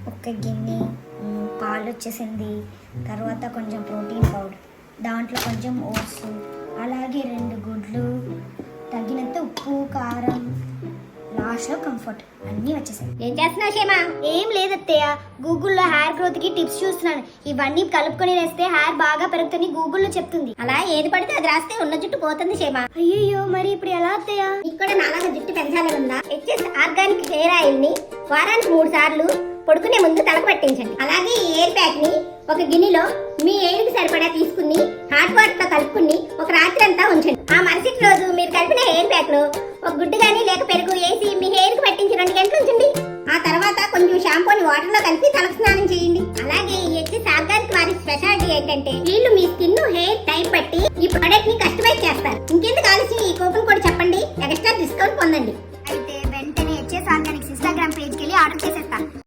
ఒక గిన్నె పాలు వచ్చేసింది, తర్వాత కొంచెం ప్రోటీన్ పౌడర్, దాంట్లో కొంచెం ఓట్స్, అలాగే 2 గుడ్లు, తగినంత ఉప్పు, కారం, లాస్ట్లో కంఫర్ట్ అన్నీ వచ్చేసాయి. ఏం చేస్తున్నావు షేమా? ఏం లేదత్తయ్య, గూగుల్లో హెయిర్ గ్రోత్ కి టిప్స్ చూస్తున్నాను. ఇవన్నీ కలుపుకొని వేస్తే హెయిర్ బాగా పెరుగుతుంది గూగుల్లో చెప్తుంది. అలా ఏది పడితే అది రాస్తే ఉన్న జుట్టు పోతుంది షేమా. అయ్యయ్యో, మరి ఇప్పుడు ఎలా అత్తయ్య? ఇక్కడ నాలాగా జుట్టు పెంచాలని ఉందా? హెచ్ఎస్ ఆర్గానిక్ హెయిర్ ఆయిల్ ని వారానికి 3 సార్లు పడుకునే ముందు తలకు పట్టించండి. అలాగే ఈ ఎయిర్ ప్యాక్ ని ఒక గిన్నెలో మీ ఎయిర్కి సరిపడా తీసుకుని హాట్ వాటర్ తో కలుపుకుని ఒక రాత్రి అంతా ఉంచండి. ఆ మరుసటి రోజు మీరు కలిపిన హెయిర్ ప్యాక్ లో ఒక గుడ్డు గానీ లేక పెరుగు వేసి మీ హెయిర్ కి పట్టించి 2 గంటలు ఉంచండి. ఆ తర్వాత కొంచెం షాంపూని వాటర్ లో కలిపి తలకు స్నానం చేయండి. అలాగే ఈ హెచ్ఎస్ ఆర్గానిక్ వారి స్పెషాలిటీ ఏంటంటే వీళ్ళు మీ స్కిన్ హెయిర్ టైప్ బట్టి ఈ ప్రొడక్ట్ ని కస్టమైజ్ చేస్తారు. ఇంకెందుకు ఆలస్యం, ఈ కూపన్ కోడ్ చెప్పండి, ఎక్స్ట్రా డిస్కౌంట్ పొందండి.